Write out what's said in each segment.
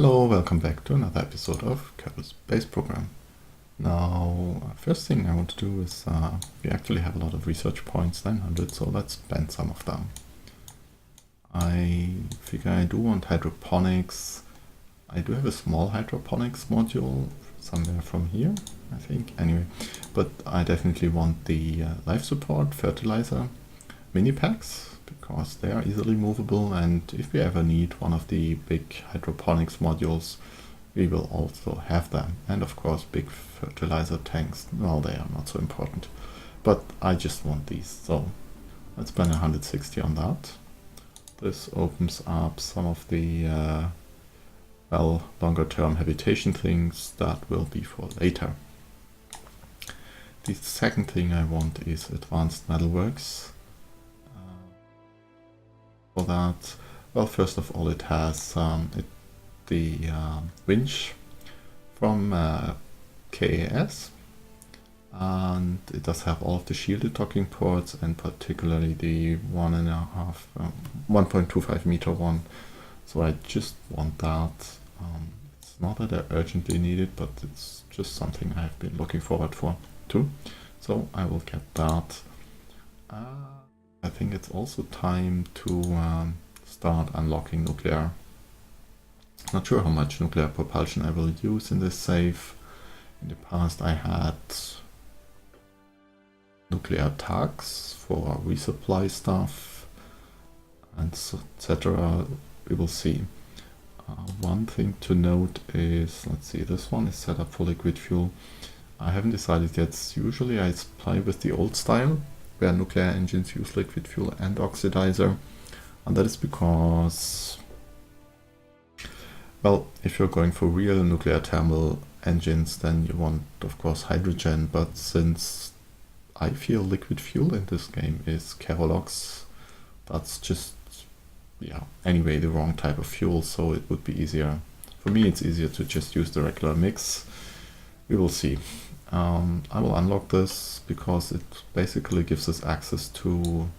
Hello, welcome back to another episode of Kerbal Space Program. Now, first thing I want to do is, we actually have a lot of research points, 900, so let's spend some of them. I figure I do want hydroponics. I do have a small hydroponics module somewhere from here, I think, anyway. But I definitely want the life support fertilizer mini packs, because they are easily movable, and if we ever need one of the big hydroponics modules, we will also have them. And of course big fertilizer tanks, well, they are not so important, but I just want these, so let's spend 160 on that. This opens up some of the well, longer term habitation things that will be for later. The second thing I want is advanced metalworks. For that, well, first of all, it has the winch from KAS, and it does have all of the shielded docking ports, and particularly the 1.25 meter one. So I just want that. It's not that I urgently need it, but it's just something I've been looking forward for too. So I will get that. I think it's also time to start unlocking nuclear. Not sure how much nuclear propulsion I will use in this save. In the past I had nuclear tags for resupply stuff and etc. We will see. One thing to note is, let's see, this one is set up for liquid fuel. I haven't decided yet. Usually I supply with the old style, where nuclear engines use liquid fuel and oxidizer, and that is because, well, if you're going for real nuclear thermal engines, then you want, of course, hydrogen, but since I feel liquid fuel in this game is Kerbalox, that's just, yeah, anyway, the wrong type of fuel, so it would be easier. For me, it's easier to just use the regular mix. We will see. I will unlock this because it basically gives us access to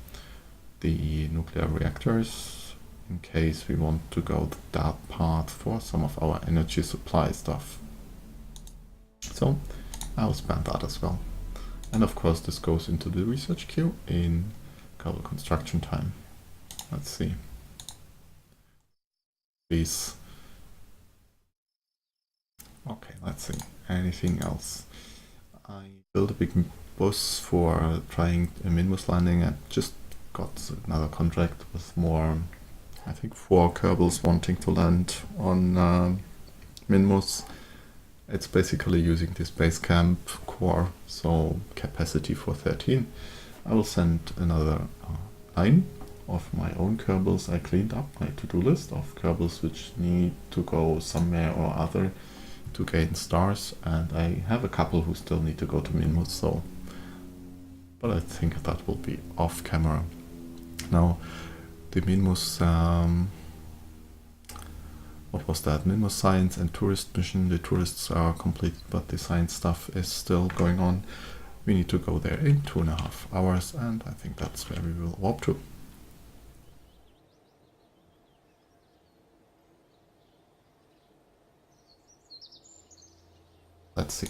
the nuclear reactors in case we want to go that path for some of our energy supply stuff. So I'll spend that as well. And of course this goes into the research queue in Kerbal construction time. Let's see. Please. Okay, let's see. Anything else? I built a big bus for trying a Minmus landing. I just got another contract with more, I think 4 Kerbals wanting to land on Minmus. It's basically using this base camp core, so capacity for 13. I will send another 9 of my own Kerbals. I cleaned up my to-do list of Kerbals which need to go somewhere or other to gain stars, and I have a couple who still need to go to Minmus, so, but I think that will be off camera. Now, the Minmus, what was that? Minmus science and tourist mission. The tourists are completed, but the science stuff is still going on. We need to go there in 2.5 hours, and I think that's where we will warp to. Let's see.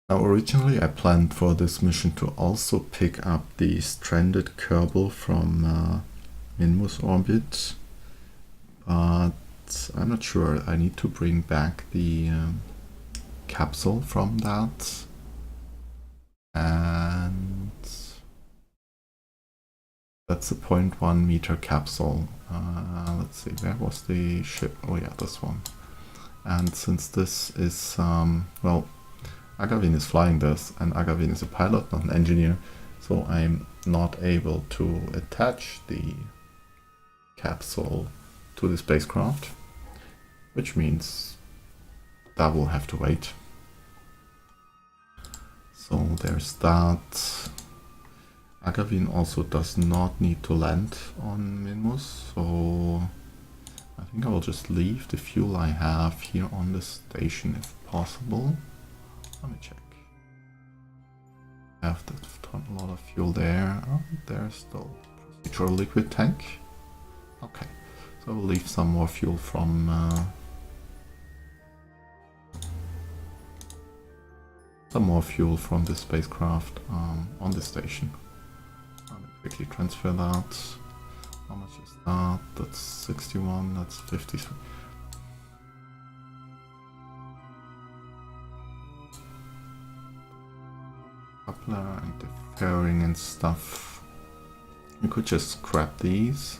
Now originally I planned for this mission to also pick up the stranded Kerbal from Minmus orbit, but I'm not sure. I need to bring back the capsule from that, and that's a 0.1 meter capsule. Let's see, where was the ship? Oh yeah, this one. And since this is, well, Agavin is flying this, and Agavin is a pilot, not an engineer, so I'm not able to attach the capsule to the spacecraft, which means that will have to wait. So there's that. Agavin also does not need to land on Minmus, so I think I will just leave the fuel I have here on the station if possible. Let me check. I have a lot of fuel there. Oh, there's the procedural liquid tank. Okay, So we'll leave some more fuel from the spacecraft on the station. Let me quickly transfer that. How much is that? That's 61, that's 53. Coupler and the fairing and stuff. You could just scrap these.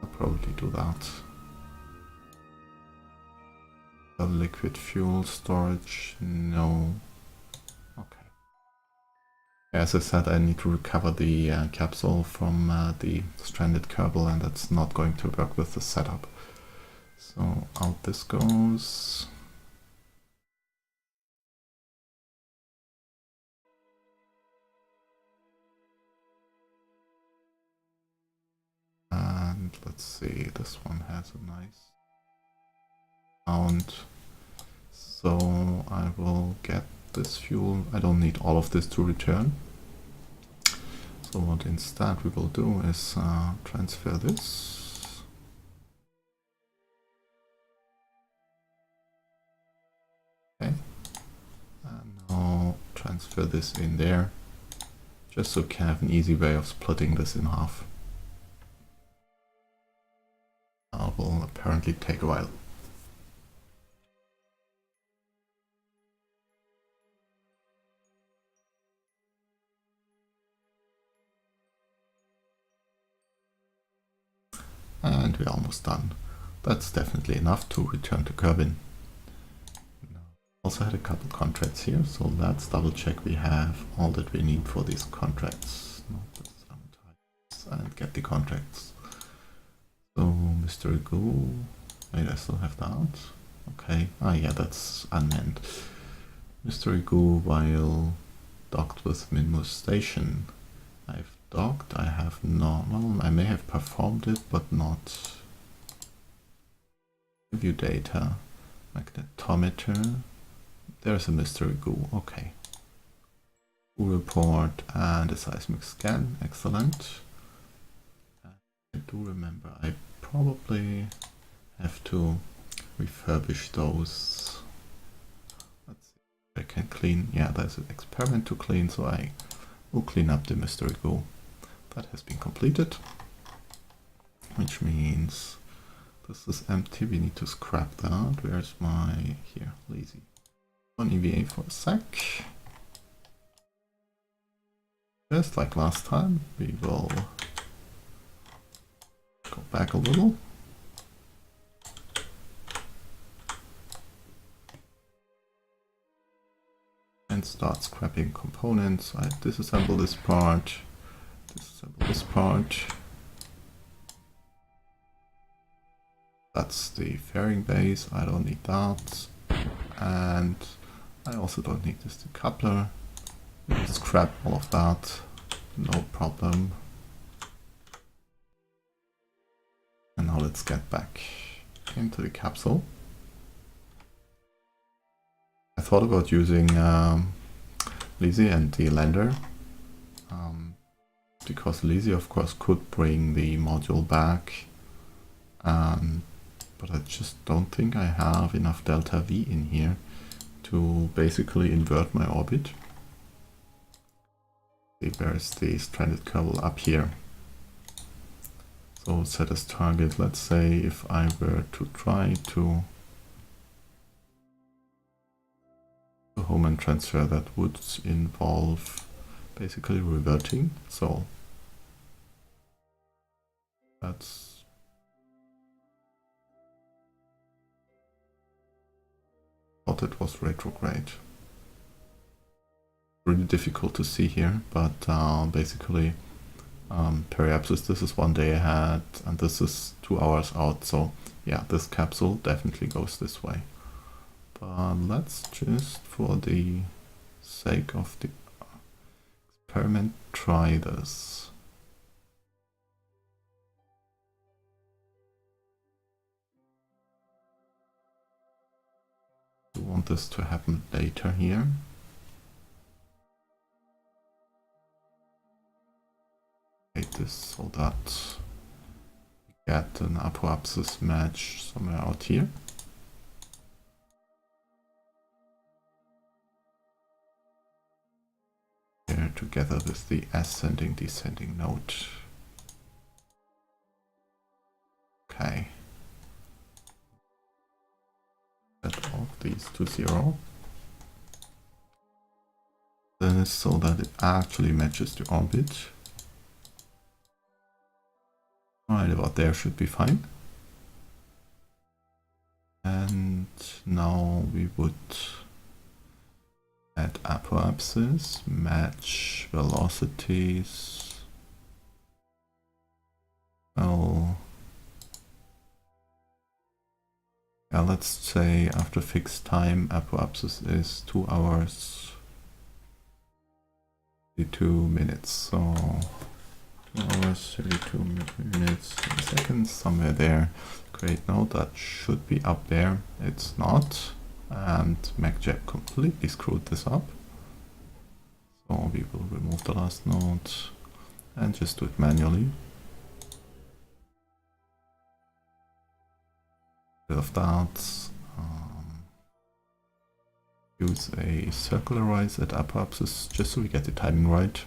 I'll probably do that. The liquid fuel storage, no. Okay. As I said, I need to recover the capsule from the stranded Kerbal, and that's not going to work with the setup. So out this goes. And let's see, this one has a nice sound. So I will get this fuel. I don't need all of this to return. So what instead we will do is transfer this. Okay. And now transfer this in there, just so we can have an easy way of splitting this in half. That will apparently take a while. And we're almost done. That's definitely enough to return to Kerbin. Also had a couple contracts here, so let's double check we have all that we need for these contracts. And get the contracts. So Mystery Goo, wait, I still have that. Okay, yeah, that's unmanned. Mystery Goo while docked with Minmus station. I've docked, I have not, well, I may have performed it, but not. View data, magnetometer. There's a Mystery Goo, okay. Goo report and a seismic scan, excellent. I do remember I probably have to refurbish those. Let's see if I can clean. Yeah, there's an experiment to clean, so I will clean up the Mystery Goo. That has been completed, which means this is empty. We need to scrap that. Where's my, here, lazy. One EVA for a sec. Just like last time, we will go back a little. And start scrapping components. I disassemble this part, disassemble this part. That's the fairing base, I don't need that. And I also don't need this decoupler. We'll scrap all of that, no problem. And now let's get back into the capsule. I thought about using Lizzie and the lander, because Lizzie of course could bring the module back, but I just don't think I have enough delta V in here to basically invert my orbit. See, where's the stranded Kerbal? Up here. So set as target, let's say if I were to try to home and transfer, that would involve basically reverting, so that's thought it was retrograde. Really difficult to see here, but basically periapsis, this is 1 day ahead and this is 2 hours out, so yeah, this capsule definitely goes this way. But let's just, for the sake of the experiment, try this. We want this to happen later here. Make this so that we get an apoapsis match somewhere out here. Here together with the ascending descending node. Okay. Set all these to 0. Then so that it actually matches the orbit. Right about there should be fine. And now we would add apoapsis, match velocities. Well, yeah, let's say after fixed time, apoapsis is 2 hours, 32 minutes. So 2 hours, 32 minutes, and seconds, somewhere there. Great, no, that should be up there. It's not. And MacJab completely screwed this up. So we will remove the last node and just do it manually. Bit of that. Use a circularize at apoapsis just so we get the timing right.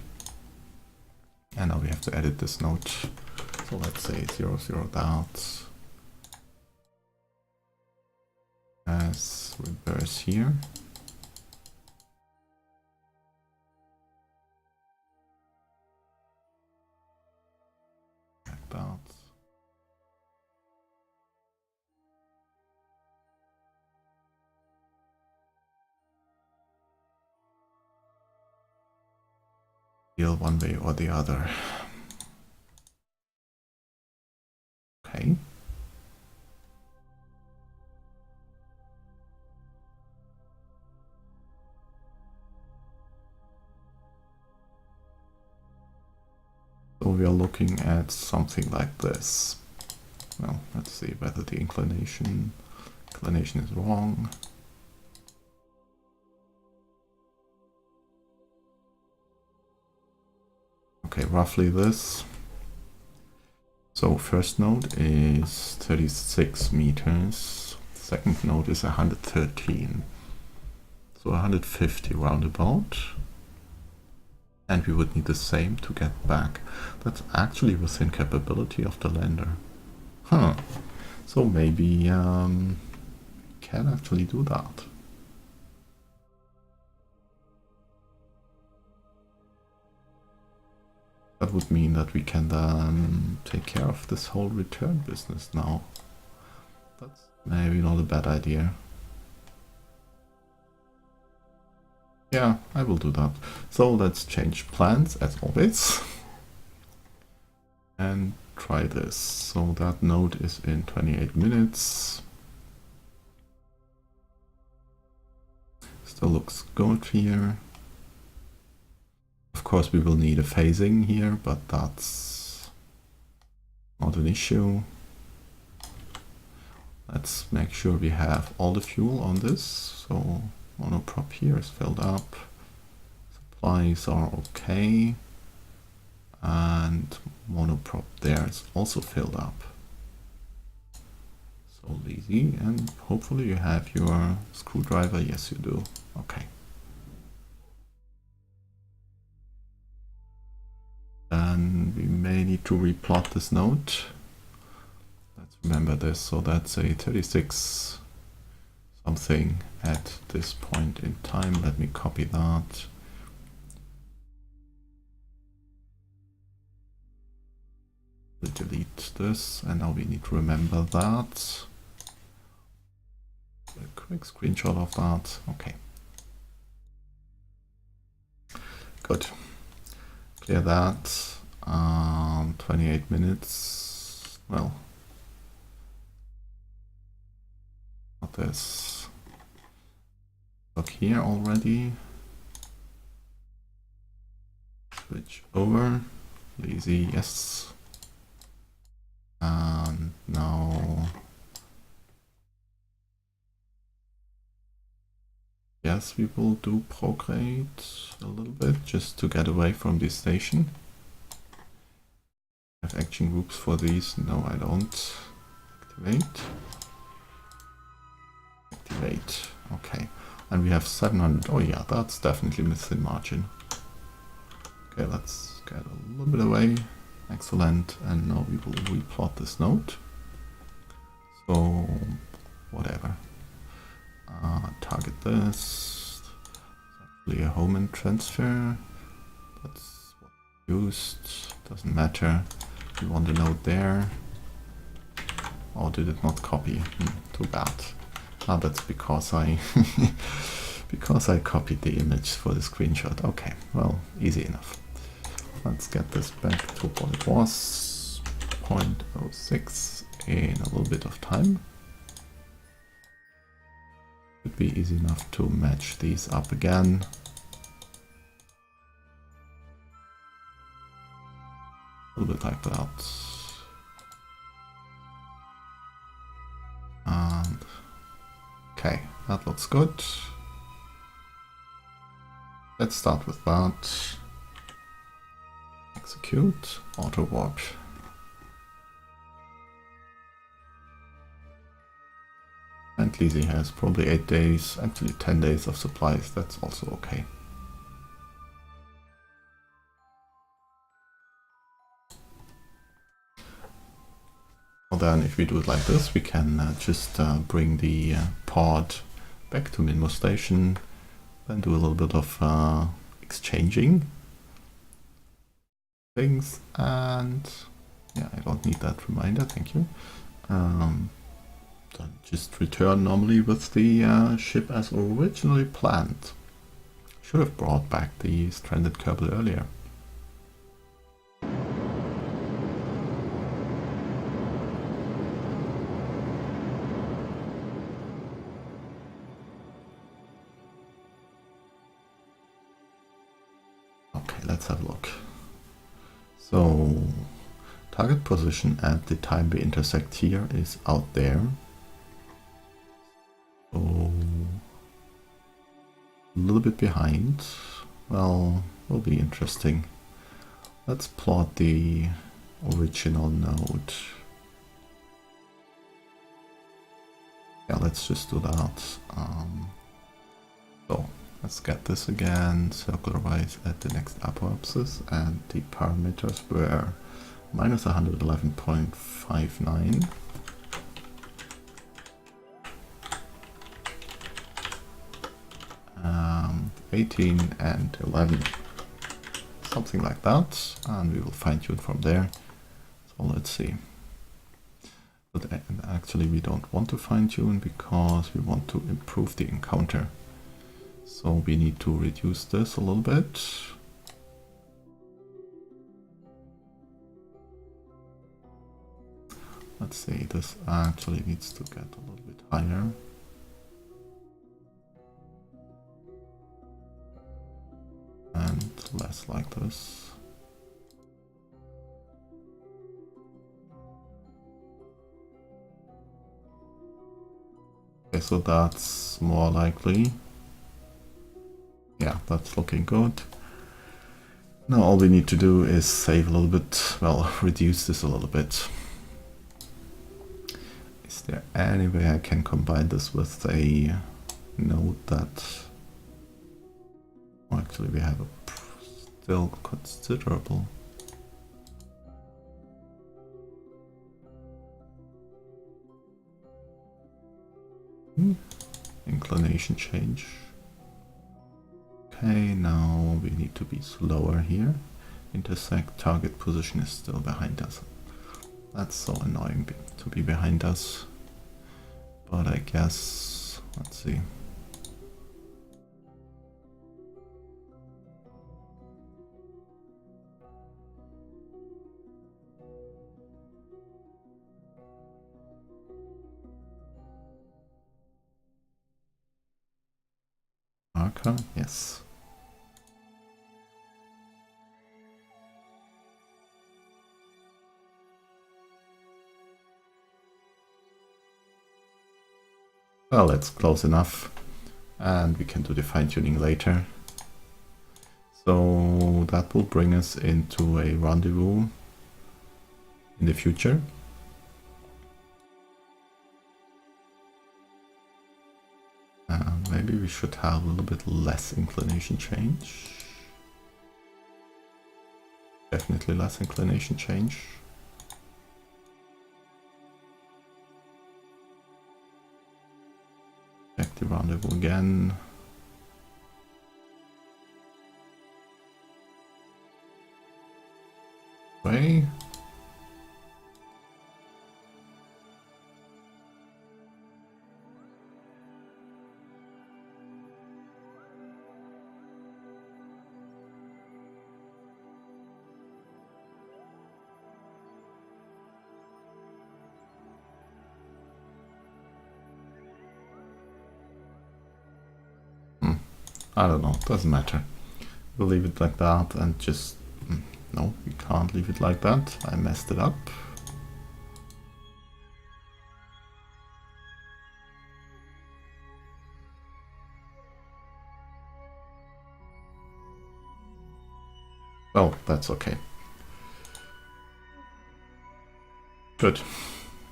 And now we have to edit this node. So let's say 0, 0 that. As reverse here. Like that. Deal one way or the other. Okay. So we are looking at something like this. Well, let's see whether the inclination is wrong. Okay, roughly this. So first node is 36 meters. Second node is 113. So 150 roundabout. And we would need the same to get back. That's actually within capability of the lander. Huh. So maybe can actually do that. That would mean that we can then take care of this whole return business now. That's maybe not a bad idea. Yeah, I will do that. So let's change plans as always. And try this. So that node is in 28 minutes. Still looks good here. Of course we will need a phasing here, but that's not an issue. Let's make sure we have all the fuel on this. So monoprop here is filled up. Supplies are okay. And monoprop there is also filled up. So easy, and hopefully you have your screwdriver. Yes, you do. Okay. Then we may need to replot this node. Let's remember this. So that's a 36 something at this point in time. Let me copy that. We'll delete this, and now we need to remember that. A quick screenshot of that. Okay. Good. Clear that. 28 minutes. Well, not this. Look here already. Switch over. Lazy, yes. And now, yes, we will do prograde a little bit just to get away from this station. have action groups for these. No, I don't. Activate. Activate. Okay. And we have 700. Oh yeah, that's definitely within margin. Okay, let's get a little bit away. Excellent. And now we will replot this node. So, whatever. Target this. It's actually a home and transfer. That's what we used. Doesn't matter. We want a node there. Or did it not copy? Too bad. That's because I because I copied the image for the screenshot. Okay, well, easy enough. Let's get this back to what it was. 0.06 in a little bit of time. Should be easy enough to match these up again. A little bit like that. And okay, that looks good. Let's start with that. Execute, auto warp. And Lizzie has probably 8 days, actually 10 days of supplies, that's also okay. Well then, if we do it like this, we can just bring the pod back to Minmus station, then do a little bit of exchanging things, and yeah, I don't need that reminder, thank you. Then just return normally with the ship as originally planned. Should have brought back the stranded Kerbal earlier. Okay, let's have a look. So, target position at the time we intersect here is out there. So, a little bit behind. Well, will be interesting. Let's plot the original node. Yeah, let's just do that. So, let's get this again, circular-wise at the next apoapsis, and the parameters were minus 111.59. 18 and 11, something like that, and we will fine-tune from there. So let's see. But actually we don't want to fine-tune because we want to improve the encounter. So we need to reduce this a little bit. Let's see, this actually needs to get a little bit higher. And less like this. Okay, so that's more likely. Yeah, that's looking good. Now all we need to do is save a little bit, well, reduce this a little bit. Is there any way I can combine this with a node that... Well, actually we have a still considerable. Inclination change. Okay, now we need to be slower here. Intersect target position is still behind us. That's so annoying to be behind us. But I guess, let's see. Marker, yes. Well, it's close enough, and we can do the fine-tuning later. So that will bring us into a rendezvous in the future. Maybe we should have a little bit less inclination change. Definitely less inclination change. Check the rendezvous again. Way. I don't know, doesn't matter. We'll leave it like that and just... no, we can't leave it like that. I messed it up. Well, that's okay. Good.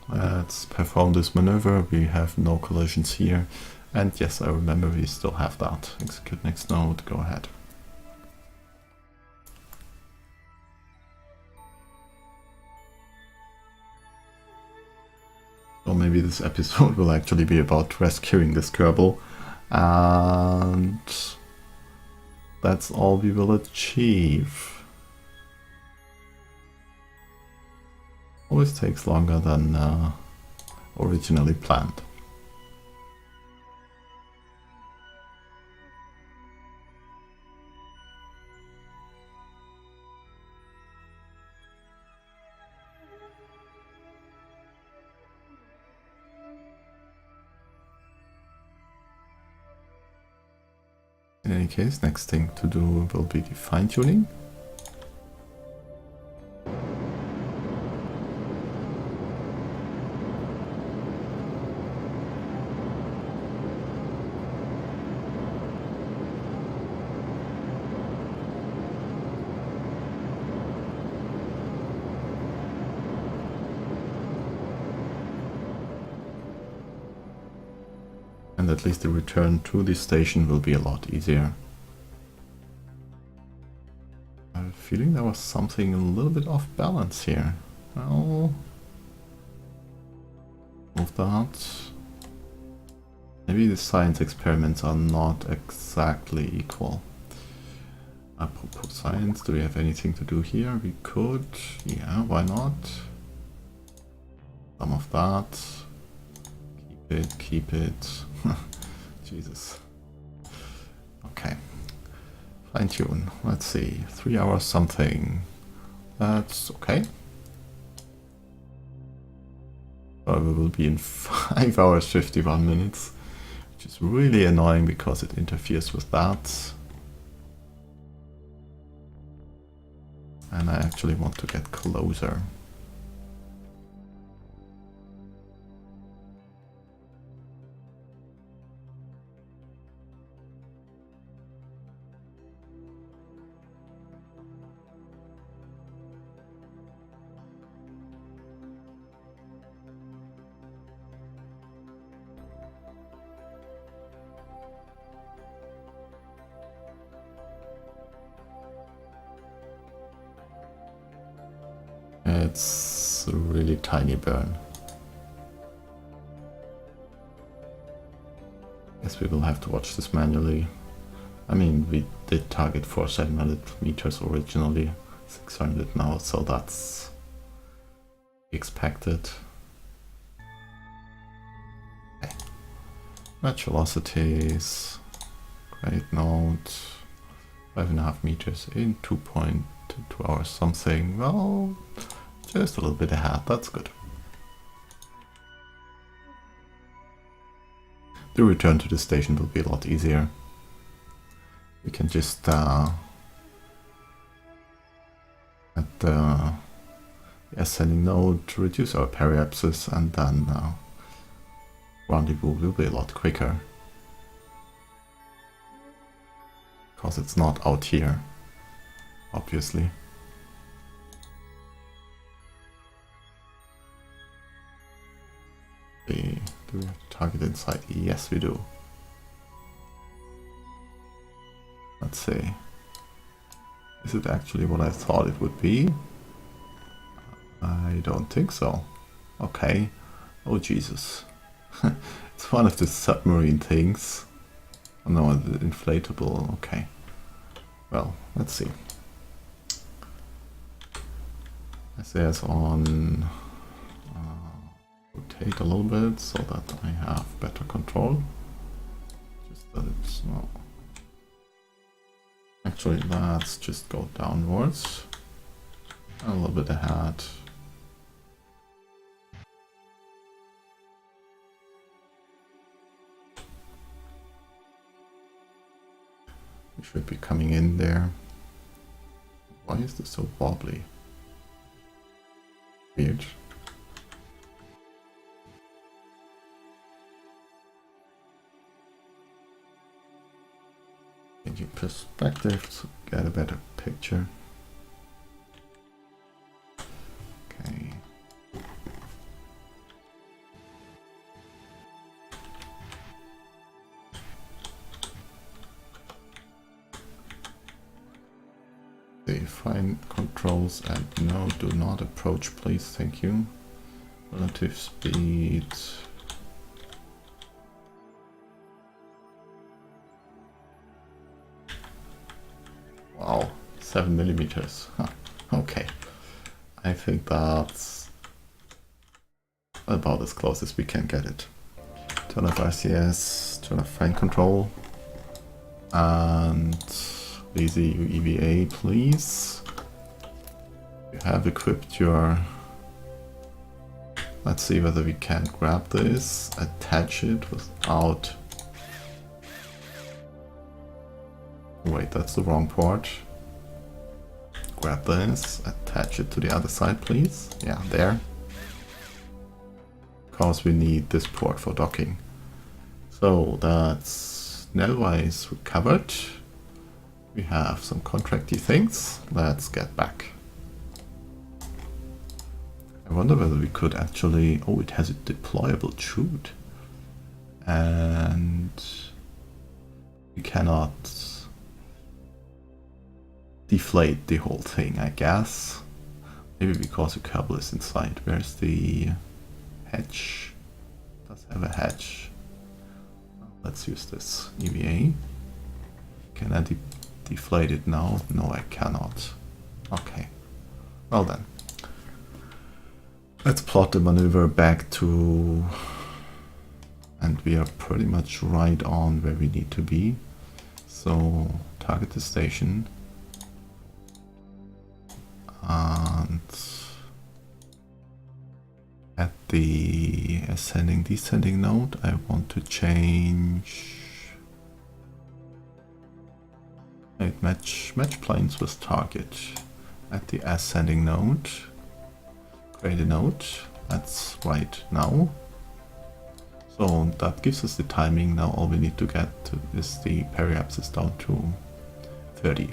Let's perform this maneuver. We have no collisions here. And yes, I remember we still have that. Execute next node, go ahead. So maybe this episode will actually be about rescuing this Kerbal. And that's all we will achieve. Always takes longer than originally planned. In any case, next thing to do will be the fine-tuning. And at least the return to the station will be a lot easier. I have a feeling there was something a little bit off balance here. Well, move that. Maybe the science experiments are not exactly equal. Apropos science, do we have anything to do here? We could, yeah, why not? Some of that. Keep it. Jesus. Okay. Fine tune. Let's see. 3 hours something. That's okay. So we will be in 5 hours 51 minutes, which is really annoying because it interferes with that. And I actually want to get closer. It's a really tiny burn. Guess we will have to watch this manually. I mean, we did target for 700 meters originally, 600 now, so that's expected. Okay. Match velocities, great note, 5.5 meters in 2.2 hours something. Well, just a little bit ahead, that's good. The return to the station will be a lot easier. We can just at the ascending node reduce our periapsis, and then rendezvous will be a lot quicker. Because it's not out here, obviously. Do we have to target inside? Yes, we do. Let's see. Is it actually what I thought it would be? I don't think so. Okay. Oh, Jesus. It's one of the submarine things. Oh, no, the inflatable. Okay. Well, let's see. SAS on rotate a little bit so that I have better control. Just that it's not. Actually, let's just go downwards. A little bit ahead. We should be coming in there. Why is this so wobbly? Weird. Changing perspective to get a better picture. Okay. Define controls and no, do not approach, please, thank you. Relative speed. Wow, 7 millimeters. Huh. Okay. I think that's about as close as we can get it. Turn off RCS, turn off fan control, and lazy EVA, please. You have equipped your... Let's see whether we can grab this, attach it without... Wait, that's the wrong port. Grab this, attach it to the other side, please. Yeah, there. Because we need this port for docking. So that's Nelwise recovered. We have some contracty things. Let's get back. I wonder whether we could actually... Oh, it has a deployable chute. And we cannot deflate the whole thing, I guess. Maybe because the Kerbal is inside. Where's the hatch? It does have a hatch. Let's use this EVA. Can I deflate it now? No, I cannot. Okay. Well then. Let's plot the maneuver back to... And we are pretty much right on where we need to be. So, target the station. And at the ascending descending node I want to change match planes with target. At the ascending node create a node, that's right now. So that gives us the timing. Now all we need to get to is the periapsis down to 30.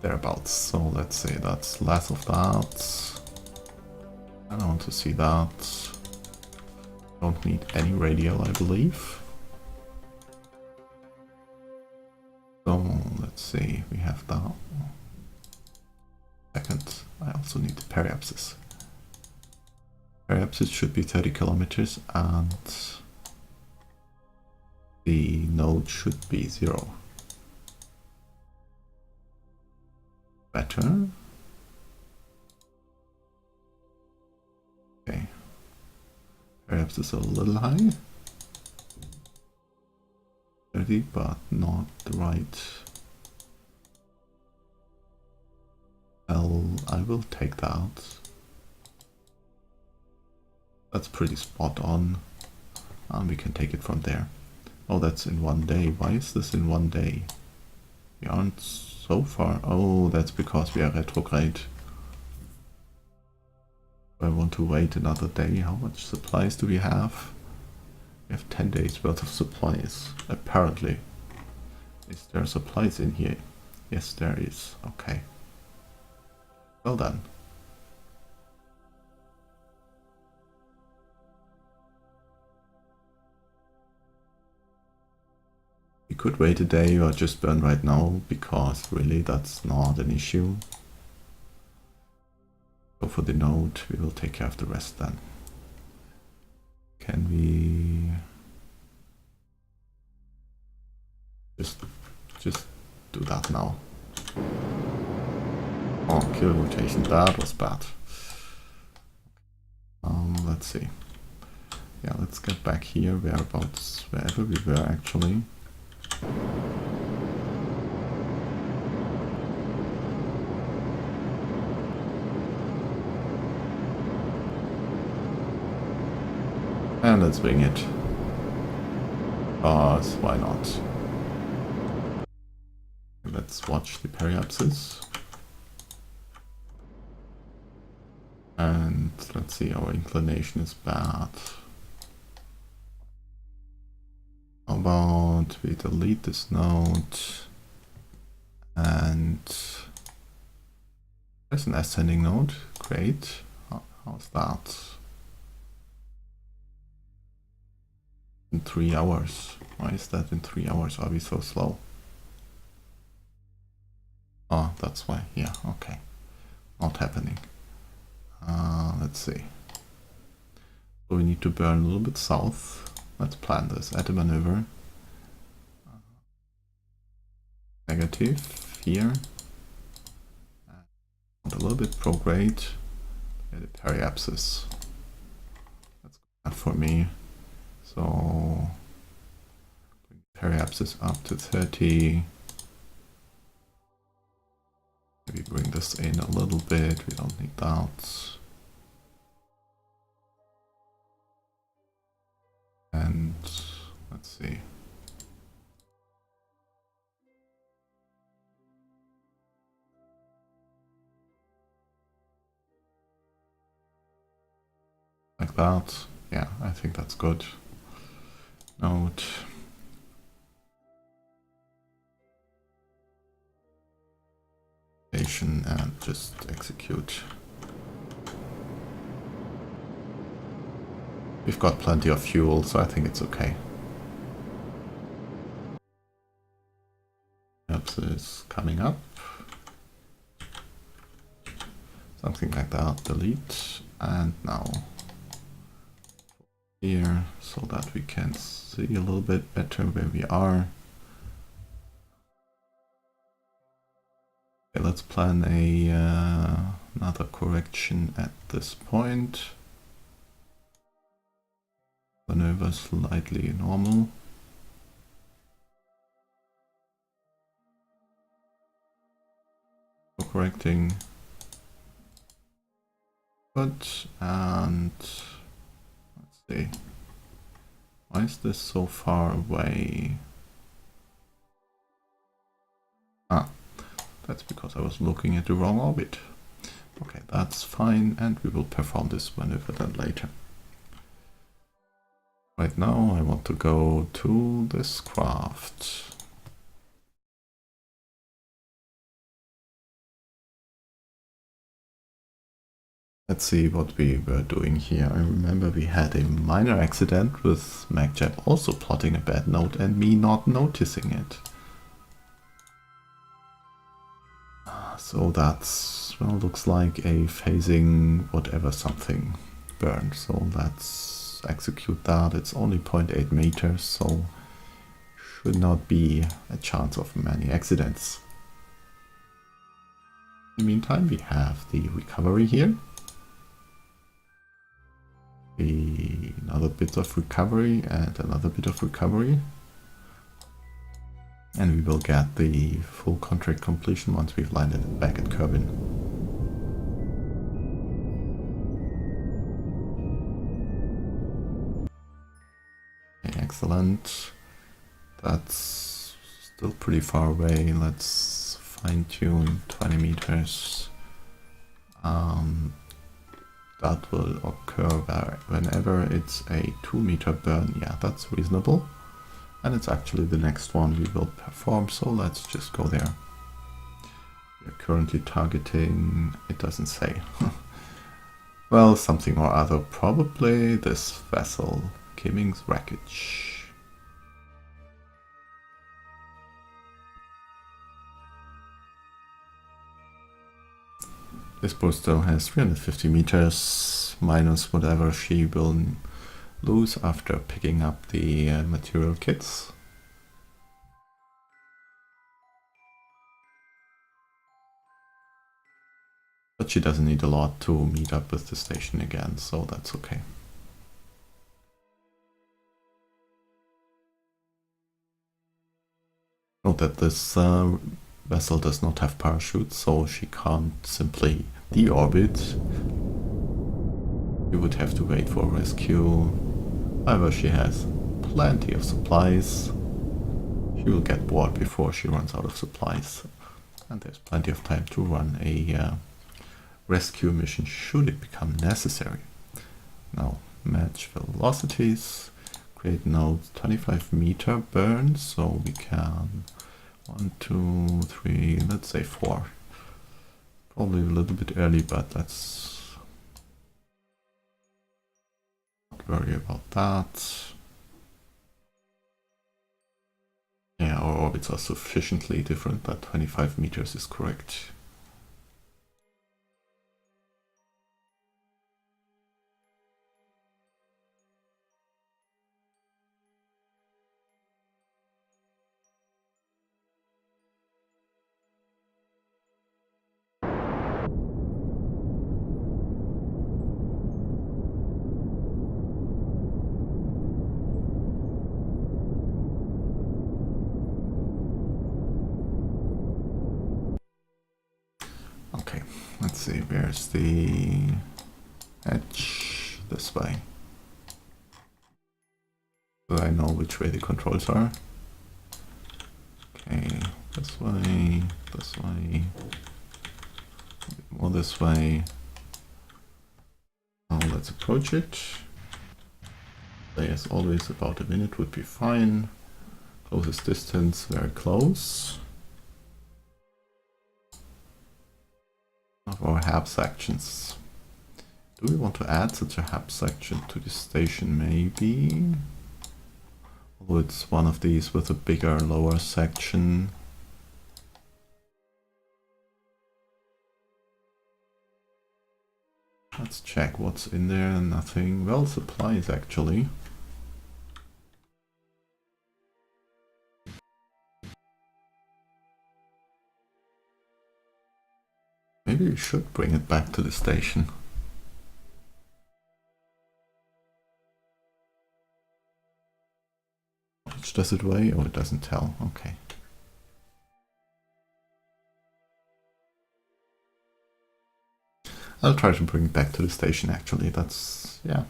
Thereabouts. So let's say that's less of that. I don't want to see that. Don't need any radial, I believe. So let's see, we have that. Second, I also need the periapsis. Periapsis should be 30 kilometers and the node should be 0. Better. Okay. Perhaps it's a little high. 30, but not the right. Well, I will take that. That's pretty spot on. And we can take it from there. Oh, that's in 1 day. Why is this in 1 day? We aren't so far. Oh, that's because we are retrograde. I want to wait another day. How much supplies do we have? We have 10 days worth of supplies, apparently. Is there supplies in here? Yes, there is. Okay. Well done. could wait a day or just burn right now, because really that's not an issue. So for the node, we will take care of the rest then. Can we just do that now? Oh, kill rotation, that was bad. Let's see. Yeah, let's get back here, wherever we were actually. And let's wing it. Why not? Let's watch the periapsis. And let's see, our inclination is bad. How about we delete this node, and there's an ascending node. Great. How's that? In 3 hours. Why is that in 3 hours? Are we so slow? Oh, that's why. Yeah, okay. Not happening. Let's see. So we need to burn a little bit south. Let's plan this. Add a maneuver. Negative here. And a little bit prograde. Get a periapsis. That's good for me. So bring periapsis up to 30. Maybe bring this in a little bit. We don't need that. And let's see. Like that. Yeah, I think that's good. Node. And just execute. We've got plenty of fuel, so I think it's okay. Perhaps is coming up. Something like that. Delete. And now here, so that we can see a little bit better where we are. Okay, let's plan another correction at this point. Maneuver slightly normal. So correcting. Good. And let's see. Why is this so far away? Ah, that's because I was looking at the wrong orbit. Okay, that's fine, and we will perform this maneuver then later. Right now I want to go to this craft. Let's see what we were doing here. I remember we had a minor accident with MacJab also plotting a bad node and me not noticing it. So that's, well, looks like a phasing whatever something burn. So let's execute that. It's only 0.8 meters, so should not be a chance of many accidents. In the meantime, we have the recovery here. Another bit of recovery and another bit of recovery. And we will get the full contract completion once we've landed it back at Kerbin. Okay, excellent. That's still pretty far away. Let's fine tune 20 meters. That will occur whenever it's a 2 meter burn. Yeah, that's reasonable. And it's actually the next one we will perform, so let's just go there. We're currently targeting, it doesn't say. Well, something or other, probably this vessel, Kimming's wreckage. This boat still has 350 meters minus whatever she will lose after picking up the material kits. But she doesn't need a lot to meet up with the station again, so that's okay. Note that this vessel does not have parachutes, so she can't simply deorbit. You would have to wait for rescue. However, she has plenty of supplies. She will get bored before she runs out of supplies. And there's plenty of time to run a rescue mission should it become necessary. Now, match velocities. Create nodes 25 meter burn, so we can 1, 2, 3, let's say 4. Probably a little bit early, but let's not worry about that. Yeah, our orbits are sufficiently different that 25 meters is correct. Okay, let's see, where's the edge? This way. So I know which way the controls are. Okay, this way, more this way. Now let's approach it. As always, about a minute would be fine. Closest distance, very close. Of our hab sections. Do we want to add such a hab section to the station? Maybe. Although it's one of these with a bigger lower section. Let's check what's in there. Nothing. Well, supplies actually. Maybe we should bring it back to the station. Which does it weigh? Oh, it doesn't tell. Okay. I'll try to bring it back to the station actually. That's, yeah.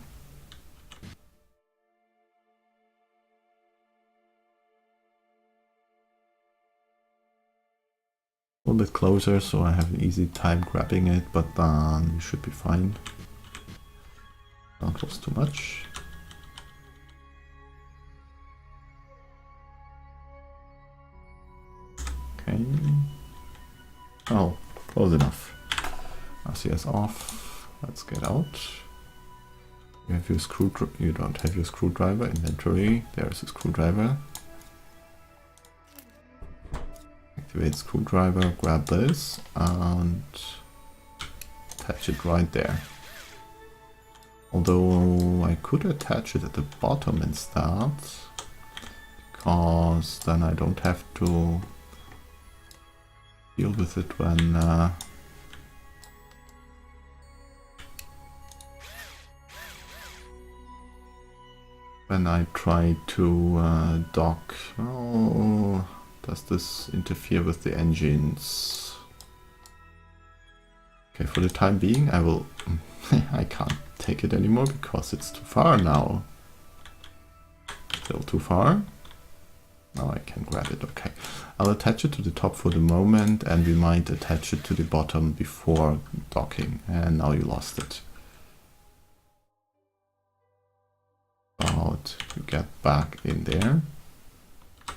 A little bit closer so I have an easy time grabbing it, but we should be fine. That was too much. Okay. Oh, close enough. RCS off. Let's get out. You have your you don't have your screwdriver. Inventory. There's a screwdriver. Activate screwdriver. Grab this and attach it right there. Although I could attach it at the bottom instead, because then I don't have to deal with it when I try to dock. Oh, does this interfere with the engines? Okay, for the time being I will I can't take it anymore because it's too far now. Still too far? Now I can grab it, okay. I'll attach it to the top for the moment and we might attach it to the bottom before docking. And now you lost it. About to get back in there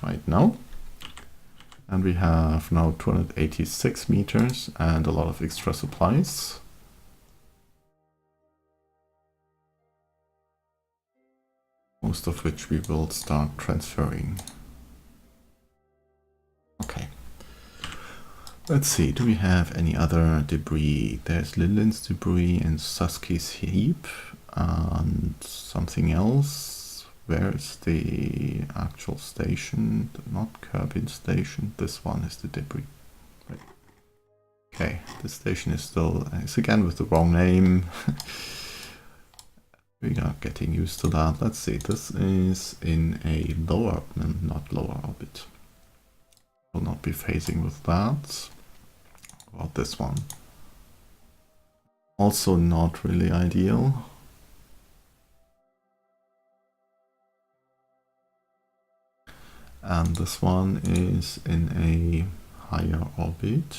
right now. And we have now 286 meters and a lot of extra supplies. Most of which we will start transferring. Okay. Let's see, do we have any other debris? There's Lillian's debris and Suski's heap and something else. Where's the actual station? Not Kerbin station. This one is the debris. Right. Okay, this station is still, it's again with the wrong name. We are getting used to that. Let's see, this is in a lower, not lower orbit. Will not be phasing with that. About this one. Also not really ideal. And this one is in a higher orbit.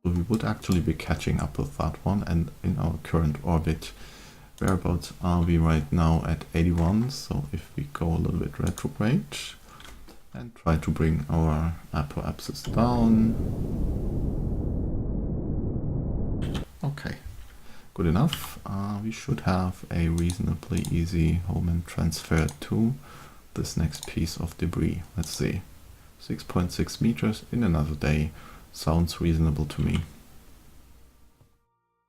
So we would actually be catching up with that one, and in our current orbit, whereabouts are we right now at 81? So if we go a little bit retrograde and try to bring our apoapsis down. Okay, good enough. We should have a reasonably easy home and transfer to this next piece of debris. Let's see, 6.6 meters in another day sounds reasonable to me.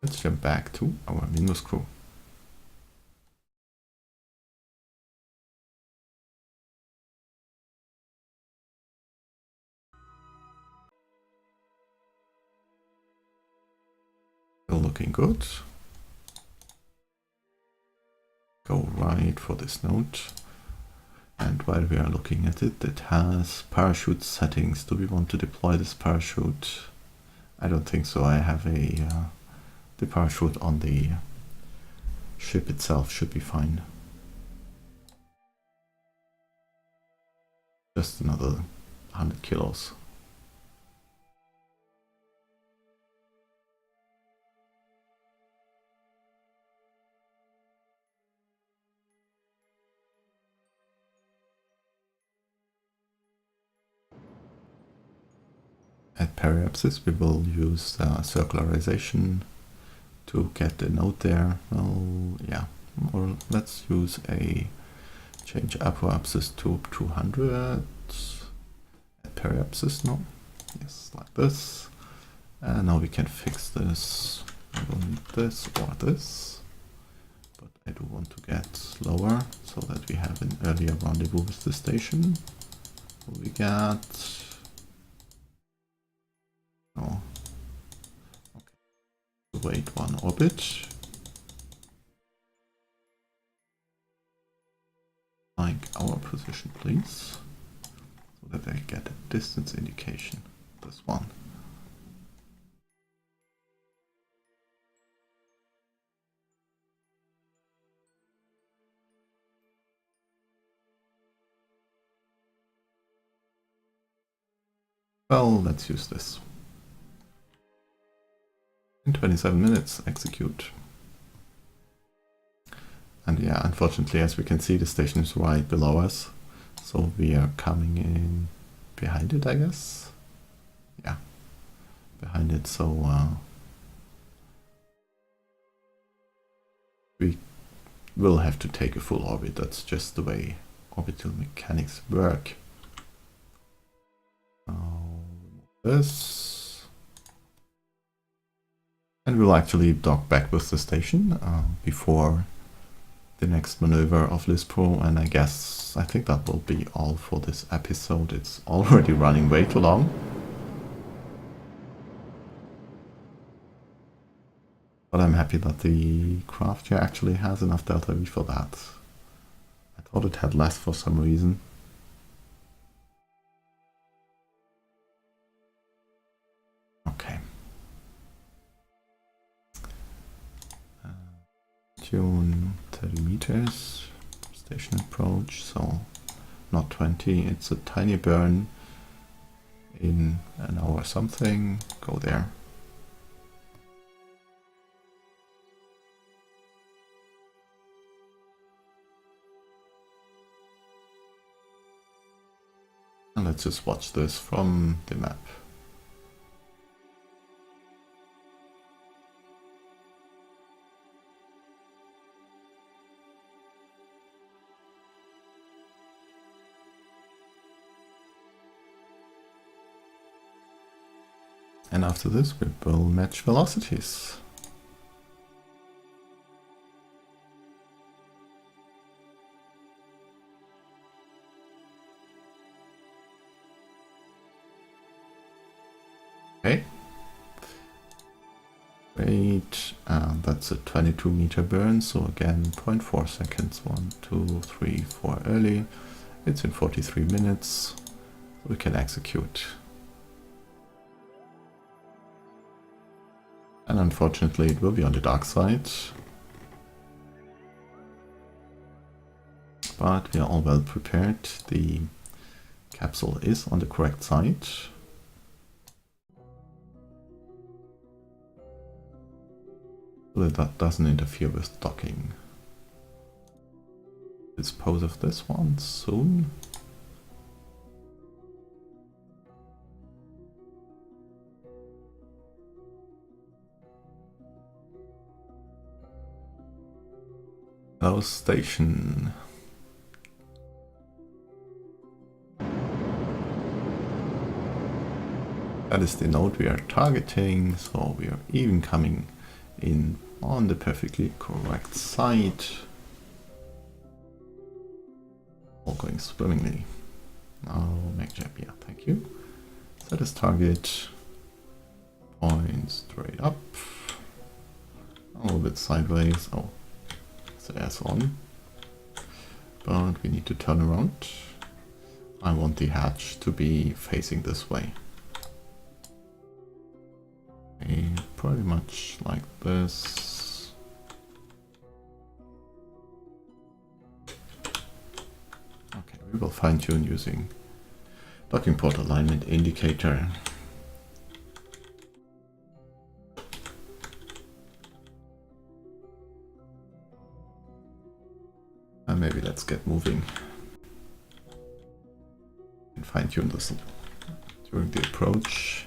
Let's jump back to our Minmus crew. Still looking good. Go right for this node. And while we are looking at it, it has parachute settings. Do we want to deploy this parachute? I don't think so. I have the parachute on the ship itself should be fine. Just another 100 kilos. At periapsis we will use circularization to get the node there. Well, yeah, or let's use a change apoapsis to 200 at periapsis. No, yes, like this. And now we can fix this. I will need this or this, but I do want to get lower so that we have an earlier rendezvous with the station. What we get? Oh, okay. Wait one orbit. Like our position, please, so that I get a distance indication. This one. Well, let's use this. In 27 minutes, execute. And yeah, unfortunately, as we can see, the station is right below us. So we are coming in behind it, I guess. Yeah, behind it. So we will have to take a full orbit. That's just the way orbital mechanics work. This. And we'll actually dock back with the station before the next maneuver of Lispro, and I think that will be all for this episode. It's already running way too long. But I'm happy that the craft here actually has enough delta V for that. I thought it had less for some reason. Okay. Tune 30 meters, station approach, so not 20, it's a tiny burn in an hour or something. Go there. And let's just watch this from the map. And after this we will match velocities. Okay. Great, and that's a 22 meter burn, so again 0.4 seconds, 1, 2, 3, 4 early. It's in 43 minutes, so we can execute. And unfortunately it will be on the dark side. But we are all well prepared. The capsule is on the correct side. So that doesn't interfere with docking. Dispose of this one soon. Hello, station. That is the node we are targeting, so we are even coming in on the perfectly correct side. All going swimmingly. Now, MacJab, yeah, thank you. Set as target. Point straight up. A little bit sideways. Oh, it's the S on. But we need to turn around. I want the hatch to be facing this way. Okay, pretty much like this. Okay, we will fine tune using docking port alignment indicator. And maybe let's get moving and fine tune this during the approach.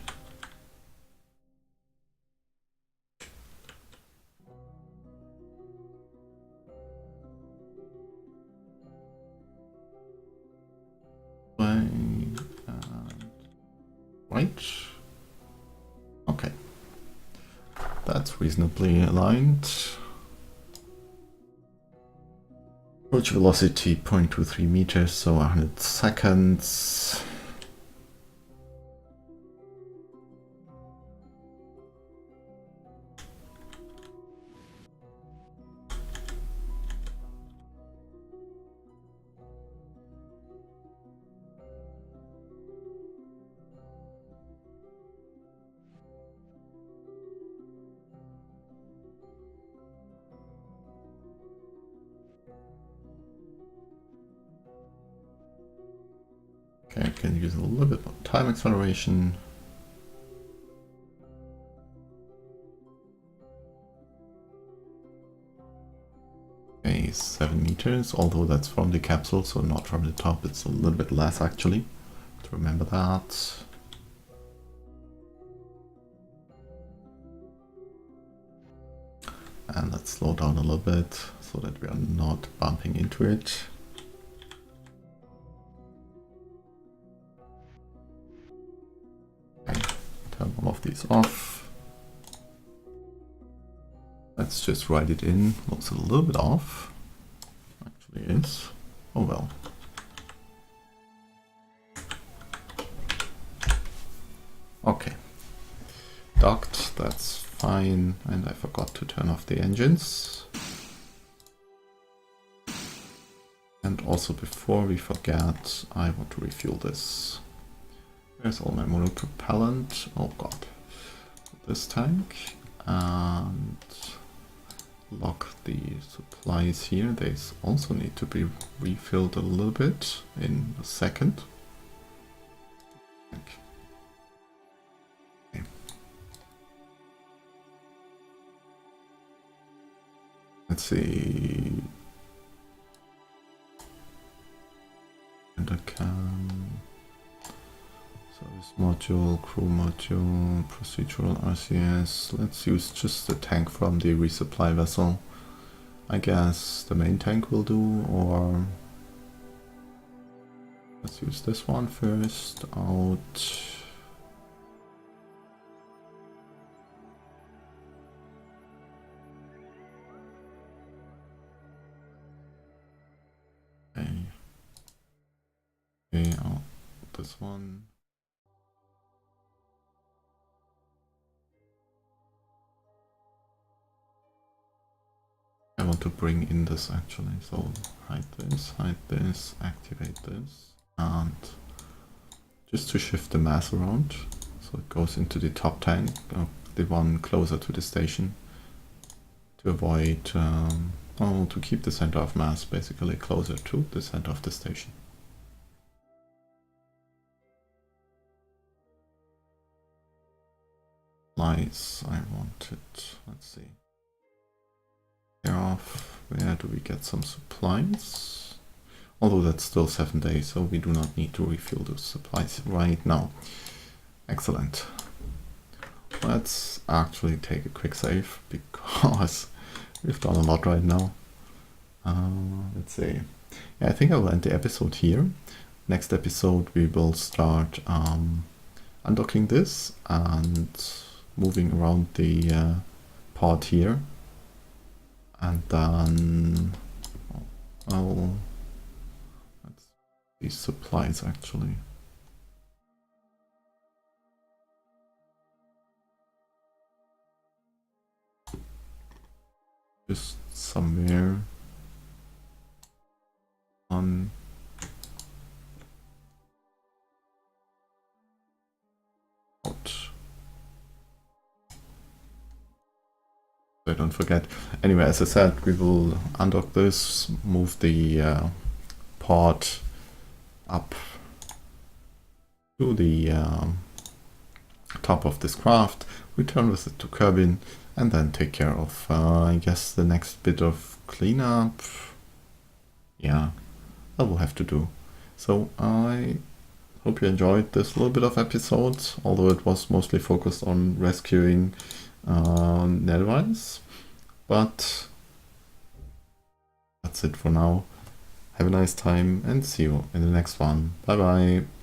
Right. Okay. That's reasonably aligned. Approach velocity 0.23 meters, so 100 seconds. Okay, I can use a little bit more time acceleration. Okay, 7 meters, although that's from the capsule, so not from the top. It's a little bit less actually, to remember that. And let's slow down a little bit so that we are not bumping into it. Okay, turn all of these off. Let's just write it in. Looks a little bit off. Actually is. Oh well. Okay. Docked, that's fine. And I forgot to turn off the engines. And also before we forget, I want to refuel this. There's all my monopropellant. Oh god. This tank. And lock the supplies here. They also need to be refilled a little bit in a second. Okay. Let's see. And I can service module, crew module, procedural RCS. Let's use just the tank from the resupply vessel. I guess the main tank will do, or let's use this one first. Out. this one. I want to bring in this actually, so hide this, activate this, and just to shift the mass around, so it goes into the top tank, the one closer to the station, to avoid, to keep the center of mass basically closer to the center of the station. Supplies, I want it, let's see. Where do we get some supplies? Although that's still 7 days, so we do not need to refuel those supplies right now. Excellent. Let's actually take a quick save because we've done a lot right now. Let's see. Yeah, I think I will end the episode here. Next episode we will start undocking this and moving around the pod here. And then, well, that's these supplies actually. Just somewhere on out. I don't forget. Anyway, as I said, we will undock this, move the pod up to the top of this craft, return with it to Kerbin, and then take care of, I guess, the next bit of cleanup. Yeah, that will have to do. So I hope you enjoyed this little bit of episode, although it was mostly focused on rescuing Netherwise. But that's it for now. Have a nice time and see you in the next one. Bye bye.